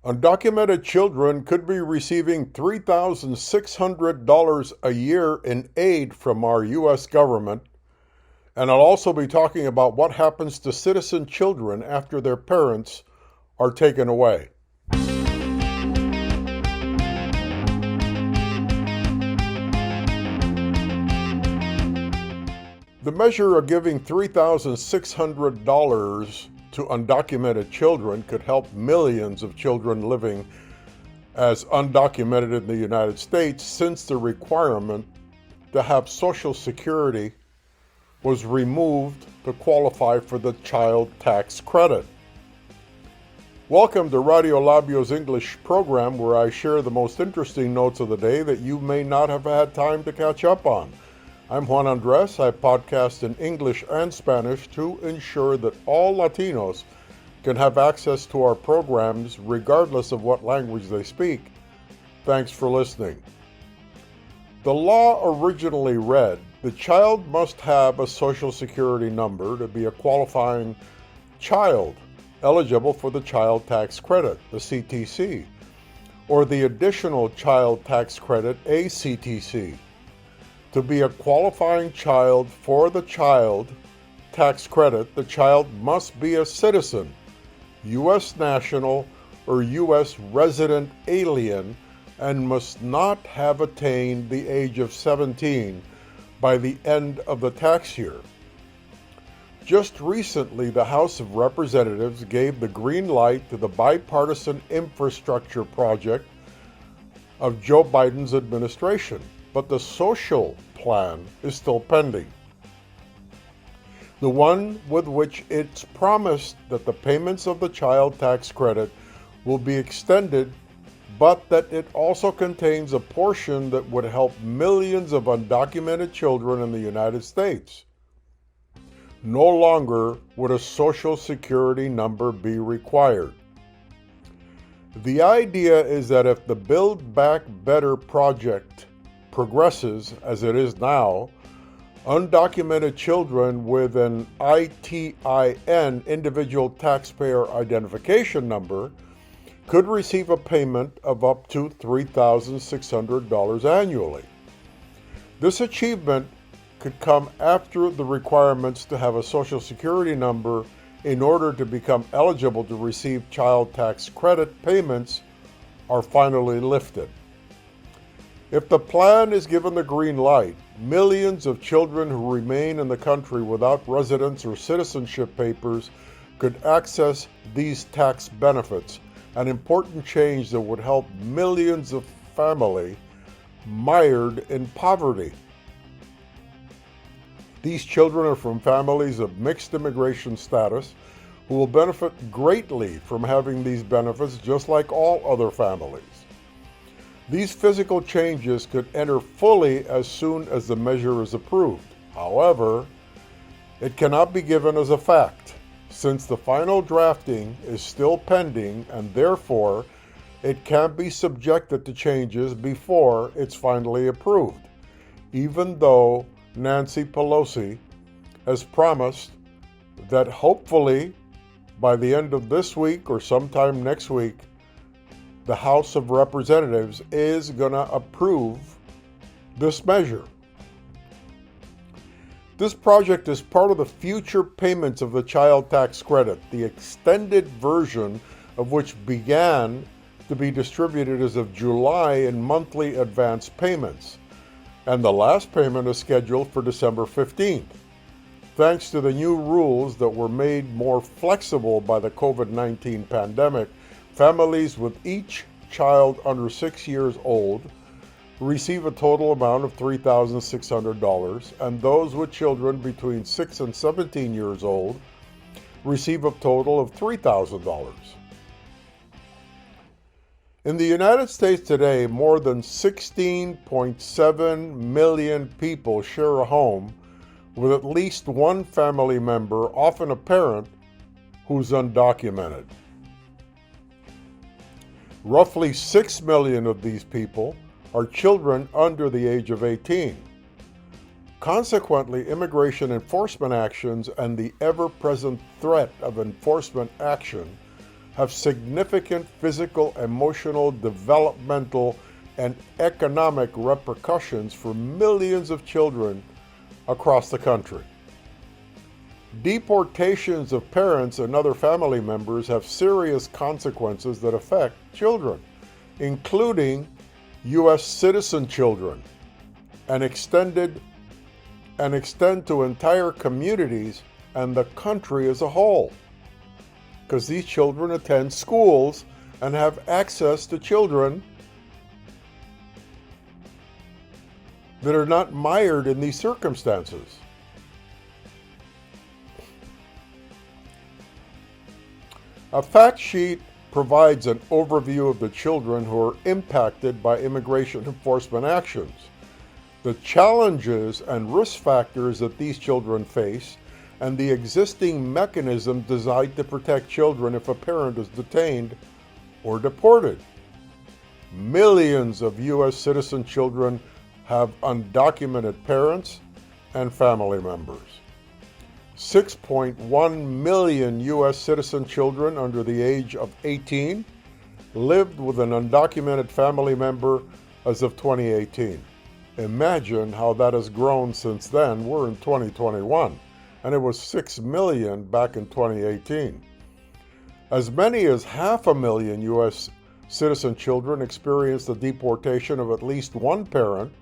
Undocumented children could be receiving $3,600 a year in aid from our U.S. government, and I'll also be talking about what happens to citizen children after their parents are taken away. The measure of giving $3,600 to undocumented children could help millions of children living as undocumented in the United States since the requirement to have Social Security was removed to qualify for the child tax credit. Welcome to Radio Labio's English program, where I share the most interesting notes of the day that you may not have had time to catch up on. I'm Juan Andres. I podcast in English and Spanish to ensure that all Latinos can have access to our programs regardless of what language they speak. Thanks for listening. The law originally read, the child must have a Social Security number to be a qualifying child eligible for the Child Tax Credit, the CTC, or the Additional Child Tax Credit, ACTC. To be a qualifying child for the Child Tax Credit, the child must be a citizen, U.S. national, or U.S. resident alien, and must not have attained the age of 17 by the end of the tax year. Just recently, the House of Representatives gave the green light to the bipartisan infrastructure project of Joe Biden's administration, but the social plan is still pending. The one with which it's promised that the payments of the child tax credit will be extended, but that it also contains a portion that would help millions of undocumented children in the United States. No longer would a Social Security number be required. The idea is that if the Build Back Better project progresses as it is now, undocumented children with an ITIN, Individual Taxpayer Identification Number, could receive a payment of up to $3,600 annually. This achievement could come after the requirements to have a Social Security number in order to become eligible to receive child tax credit payments are finally lifted. If the plan is given the green light, millions of children who remain in the country without residence or citizenship papers could access these tax benefits, an important change that would help millions of families mired in poverty. These children are from families of mixed immigration status who will benefit greatly from having these benefits just like all other families. These physical changes could enter fully as soon as the measure is approved. However, it cannot be given as a fact, since the final drafting is still pending and therefore it can't be subjected to changes before it's finally approved, even though Nancy Pelosi has promised that hopefully by the end of this week or sometime next week, the House of Representatives is going to approve this measure. This project is part of the future payments of the child tax credit, the extended version of which began to be distributed as of July in monthly advance payments, and the last payment is scheduled for December 15th. Thanks to the new rules that were made more flexible by the COVID-19 pandemic, families with each child under 6 years old receive a total amount of $3,600, and those with children between 6 and 17 years old receive a total of $3,000. In the United States today, more than 16.7 million people share a home with at least one family member, often a parent, who's undocumented. Roughly 6 million of these people are children under the age of 18. Consequently, immigration enforcement actions and the ever-present threat of enforcement action have significant physical, emotional, developmental, and economic repercussions for millions of children across the country. Deportations of parents and other family members have serious consequences that affect children, including U.S. citizen children, and extend to entire communities and the country as a whole, because these children attend schools and have access to children that are not mired in these circumstances. A fact sheet provides an overview of the children who are impacted by immigration enforcement actions, the challenges and risk factors that these children face, and the existing mechanism designed to protect children if a parent is detained or deported. Millions of U.S. citizen children have undocumented parents and family members. 6.1 million U.S. citizen children under the age of 18 lived with an undocumented family member as of 2018. Imagine how that has grown since then. We're in 2021, and it was 6 million back in 2018. As many as 500,000 U.S. citizen children experienced the deportation of at least one parent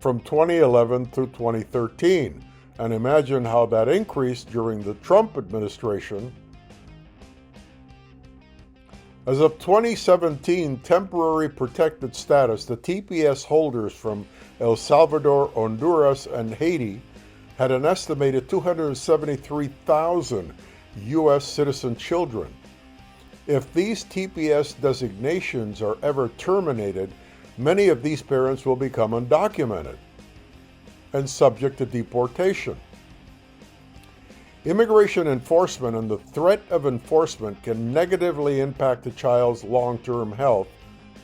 from 2011 through 2013. And imagine how that increased during the Trump administration. As of 2017, temporary protected status, the TPS holders from El Salvador, Honduras, and Haiti had an estimated 273,000 U.S. citizen children. If these TPS designations are ever terminated, many of these parents will become undocumented and subject to deportation. Immigration enforcement and the threat of enforcement can negatively impact a child's long-term health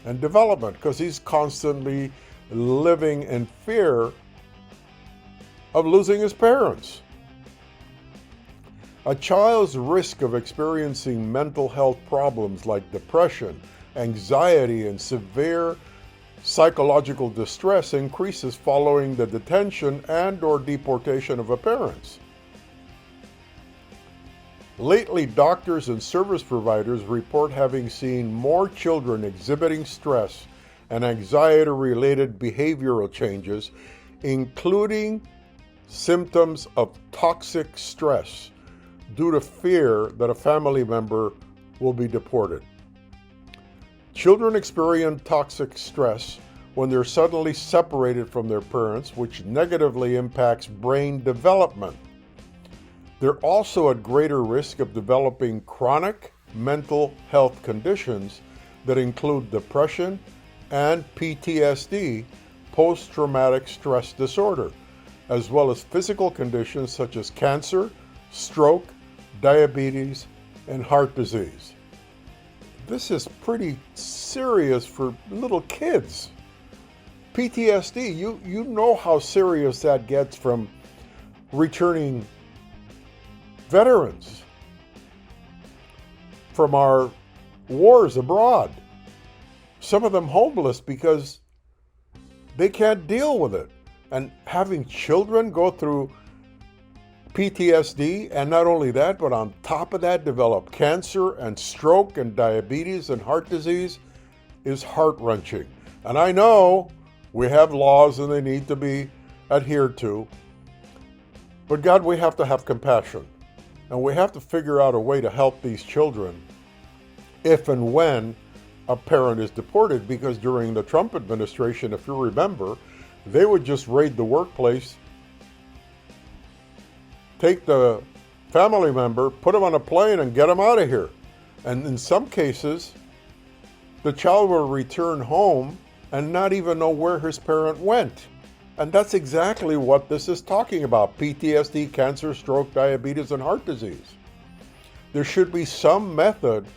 and development because he's constantly living in fear of losing his parents. A child's risk of experiencing mental health problems like depression, anxiety, and severe psychological distress increases following the detention and/or deportation of a parent. Lately, doctors and service providers report having seen more children exhibiting stress and anxiety-related behavioral changes, including symptoms of toxic stress, due to fear that a family member will be deported. Children experience toxic stress when they're suddenly separated from their parents, which negatively impacts brain development. They're also at greater risk of developing chronic mental health conditions that include depression and PTSD, post-traumatic stress disorder, as well as physical conditions such as cancer, stroke, diabetes, and heart disease. This is pretty serious for little kids. PTSD, you know how serious that gets from returning veterans from our wars abroad. Some of them homeless because they can't deal with it. And having children go through PTSD, and not only that, but on top of that, develop cancer and stroke and diabetes and heart disease is heart-wrenching. And I know we have laws and they need to be adhered to, but God, we have to have compassion. And we have to figure out a way to help these children if and when a parent is deported, because during the Trump administration, if you remember, they would just raid the workplace, take the family member, put them on a plane, and get them out of here. And in some cases, the child will return home and not even know where his parent went. And that's exactly what this is talking about: PTSD, cancer, stroke, diabetes, and heart disease. There should be some method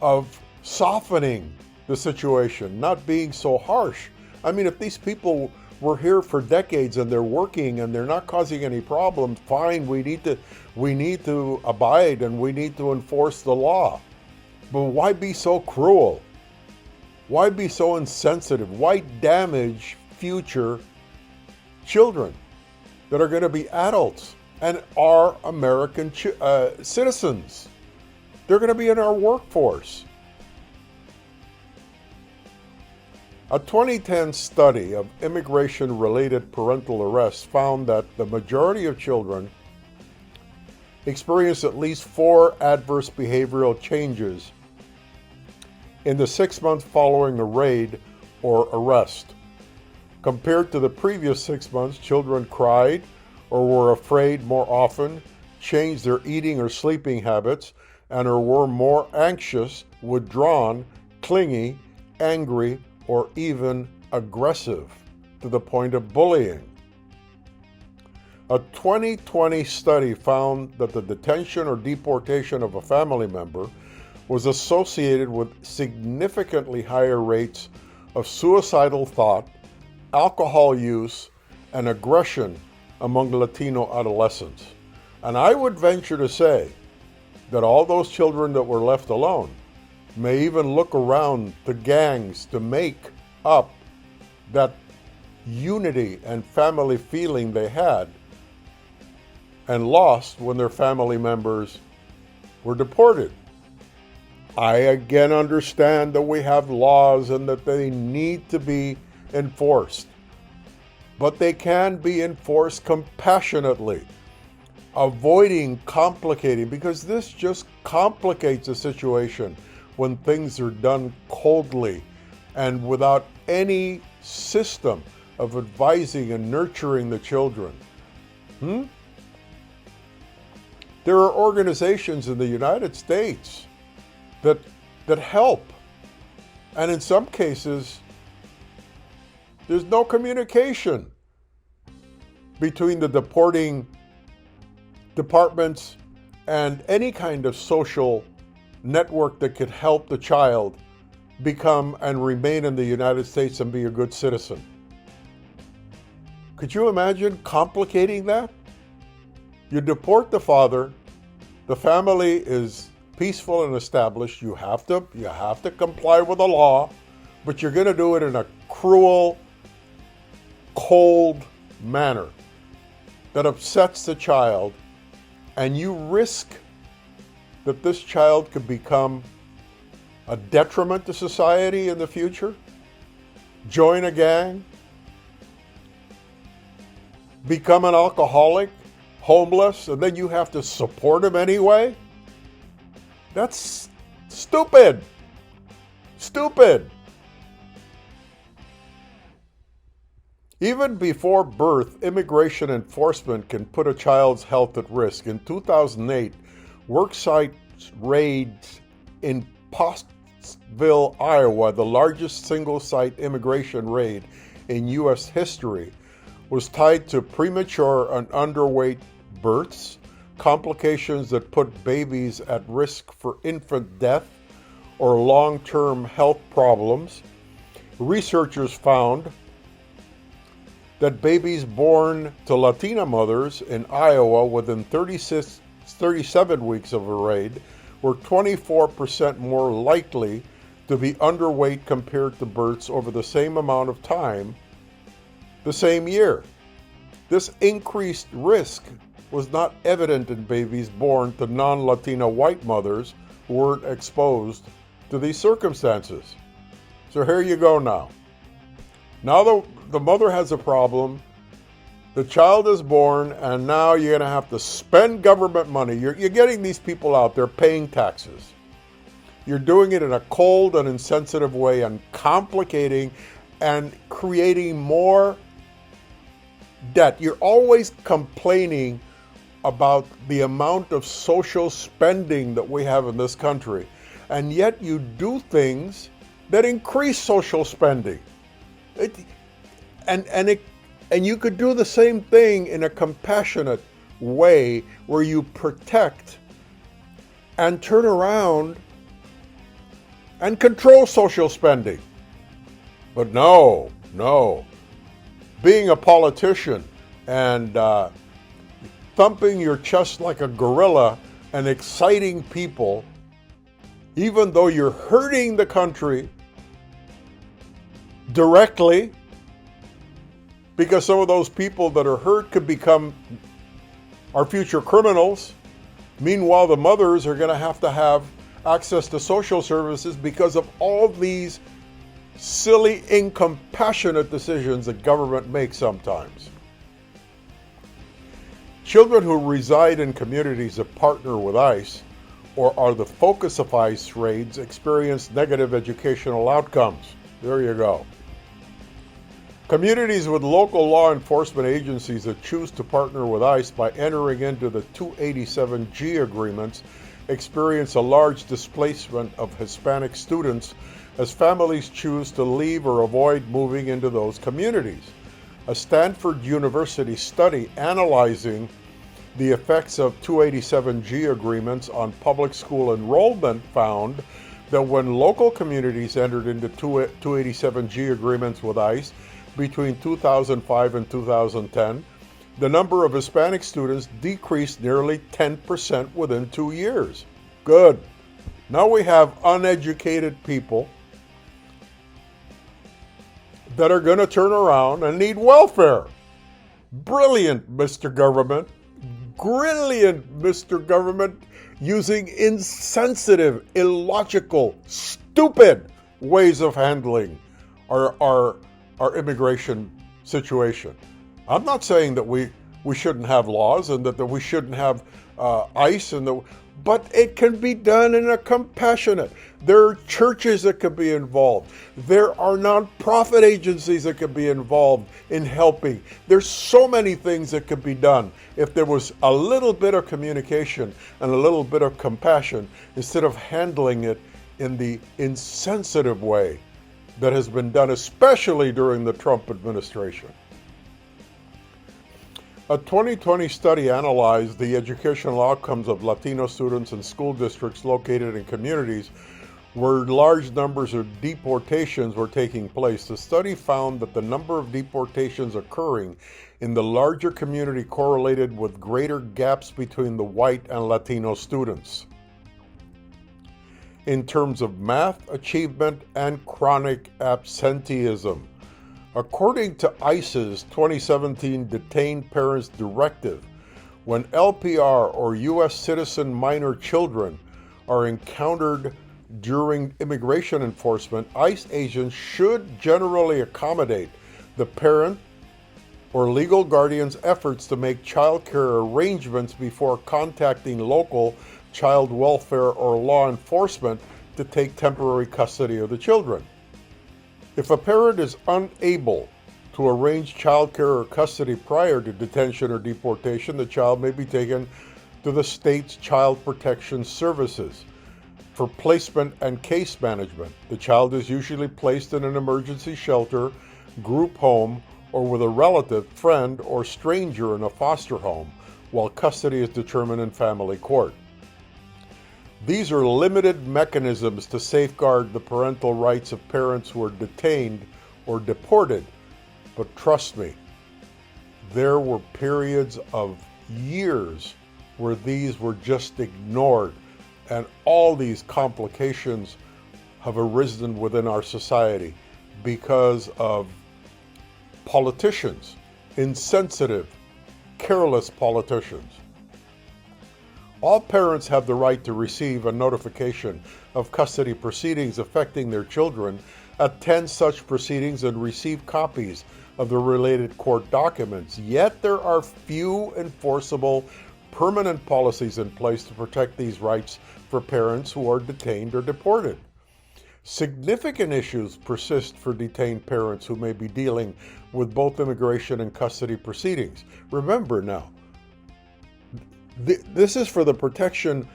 of softening the situation, not being so harsh. I mean, if these people were here for decades and they're working and they're not causing any problems, fine, we need to abide and we need to enforce the law. But why be so cruel? Why be so insensitive? Why damage future children that are going to be adults and are American citizens? They're going to be in our workforce. A 2010 study of immigration-related parental arrests found that the majority of children experienced at least 4 adverse behavioral changes in the 6 months following the raid or arrest. Compared to the previous 6 months, children cried or were afraid more often, changed their eating or sleeping habits, and or were more anxious, withdrawn, clingy, angry, or even aggressive to the point of bullying. A 2020 study found that the detention or deportation of a family member was associated with significantly higher rates of suicidal thought, alcohol use, and aggression among Latino adolescents. And I would venture to say that all those children that were left alone may even look around to gangs to make up that unity and family feeling they had and lost when their family members were deported. I again understand that we have laws and that they need to be enforced, but they can be enforced compassionately, avoiding complicating, because this just complicates the situation when things are done coldly and without any system of advising and nurturing the children. There are organizations in the United States that help, and in some cases, there's no communication between the deporting departments and any kind of social network that could help the child become and remain in the United States and be a good citizen. Could you imagine complicating that? You deport the father, the family is peaceful and established, you have to comply with the law, but you're going to do it in a cruel, cold manner that upsets the child, and you risk that this child could become a detriment to society in the future, join a gang, become an alcoholic, homeless, and then you have to support him anyway? That's stupid. Stupid. Even before birth, immigration enforcement can put a child's health at risk. In 2008, worksite raids in Pottsville, Iowa, the largest single-site immigration raid in U.S. history, was tied to premature and underweight births, complications that put babies at risk for infant death or long-term health problems. Researchers found that babies born to Latina mothers in Iowa within 37 weeks of a raid were 24% more likely to be underweight compared to births over the same amount of time the same year. This increased risk was not evident in babies born to non-Latina white mothers who weren't exposed to these circumstances. So here you go now. Now the mother has a problem, the child is born, and now you're going to have to spend government money. You're getting these people out there paying taxes. You're doing it in a cold and insensitive way and complicating and creating more debt. You're always complaining about the amount of social spending that we have in this country, and yet you do things that increase social spending. And you could do the same thing in a compassionate way where you protect and turn around and control social spending. But no. Being a politician and thumping your chest like a gorilla and exciting people even though you're hurting the country directly, because some of those people that are hurt could become our future criminals. Meanwhile, the mothers are going to have access to social services because of all these silly, incompassionate decisions that government makes sometimes. Children who reside in communities that partner with ICE or are the focus of ICE raids experience negative educational outcomes. There you go. Communities with local law enforcement agencies that choose to partner with ICE by entering into the 287G agreements experience a large displacement of Hispanic students as families choose to leave or avoid moving into those communities. A Stanford University study analyzing the effects of 287G agreements on public school enrollment found that when local communities entered into 287G agreements with ICE between 2005 and 2010, the number of Hispanic students decreased nearly 10% within 2 years. Good. Now we have uneducated people that are going to turn around and need welfare. Brilliant, Mr. Government. Brilliant, Mr. Government, using insensitive, illogical, stupid ways of handling our immigration situation. I'm not saying that we shouldn't have laws and that we shouldn't have ICE, but it can be done in a compassionate. There are churches that could be involved. There are nonprofit agencies that could be involved in helping. There's so many things that could be done if there was a little bit of communication and a little bit of compassion instead of handling it in the insensitive way that has been done, especially during the Trump administration. A 2020 study analyzed the educational outcomes of Latino students in school districts located in communities where large numbers of deportations were taking place. The study found that the number of deportations occurring in the larger community correlated with greater gaps between the white and Latino students in terms of math achievement and chronic absenteeism. According to ICE's 2017 Detained Parents Directive, when LPR or U.S. citizen minor children are encountered during immigration enforcement, ICE agents should generally accommodate the parent or legal guardian's efforts to make child care arrangements before contacting local child welfare or law enforcement to take temporary custody of the children. If a parent is unable to arrange child care or custody prior to detention or deportation, the child may be taken to the state's child protection services for placement and case management. The child is usually placed in an emergency shelter, group home, or with a relative, friend, or stranger in a foster home, while custody is determined in family court. These are limited mechanisms to safeguard the parental rights of parents who are detained or deported. But trust me, there were periods of years where these were just ignored, and all these complications have arisen within our society because of politicians, insensitive, careless politicians. All parents have the right to receive a notification of custody proceedings affecting their children, attend such proceedings, and receive copies of the related court documents. Yet there are few enforceable permanent policies in place to protect these rights for parents who are detained or deported. Significant issues persist for detained parents who may be dealing with both immigration and custody proceedings. Remember now, this is for the protection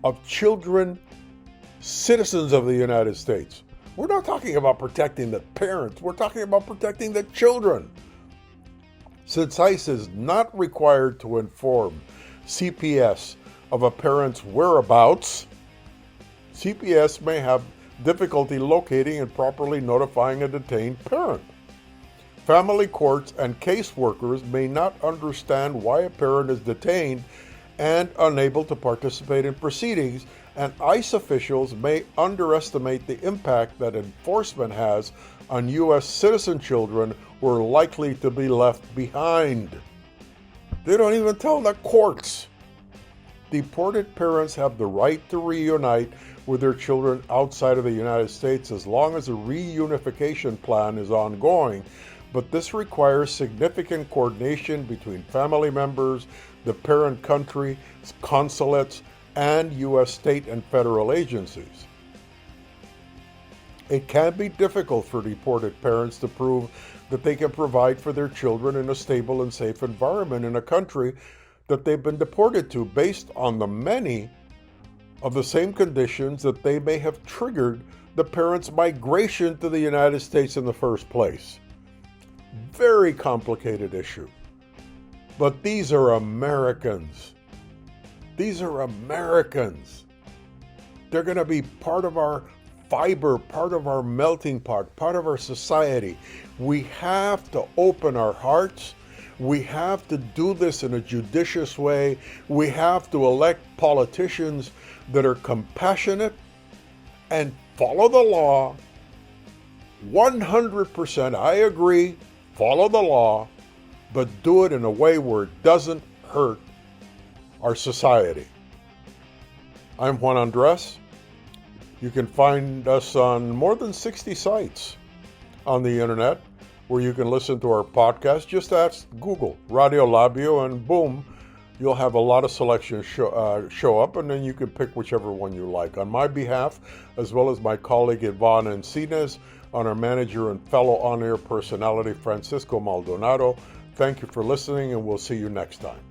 of children, citizens of the United States. We're not talking about protecting the parents. We're talking about protecting the children. Since ICE is not required to inform CPS of a parent's whereabouts, CPS may have difficulty locating and properly notifying a detained parent. Family courts and caseworkers may not understand why a parent is detained and unable to participate in proceedings and ICE officials may underestimate the impact that enforcement has on U.S. citizen children who are likely to be left behind. They don't even tell the courts. Deported parents have the right to reunite with their children outside of the United States as long as a reunification plan is ongoing, but this requires significant coordination between family members, the parent country, consulates, and U.S. state and federal agencies. It can be difficult for deported parents to prove that they can provide for their children in a stable and safe environment in a country that they've been deported to based on the many of the same conditions that they may have triggered the parents' migration to the United States in the first place. Very complicated issue. But these are Americans. These are Americans. They're going to be part of our fiber, part of our melting pot, part of our society. We have to open our hearts. We have to do this in a judicious way. We have to elect politicians that are compassionate and follow the law. 100%, I agree, follow the law, but do it in a way where it doesn't hurt our society. I'm Juan Andres. You can find us on more than 60 sites on the internet where you can listen to our podcast. Just ask Google Radio Labio and boom, you'll have a lot of selections show up, and then you can pick whichever one you like. On my behalf, as well as my colleague Yvonne Encinas, on our manager and fellow on-air personality Francisco Maldonado, thank you for listening, and we'll see you next time.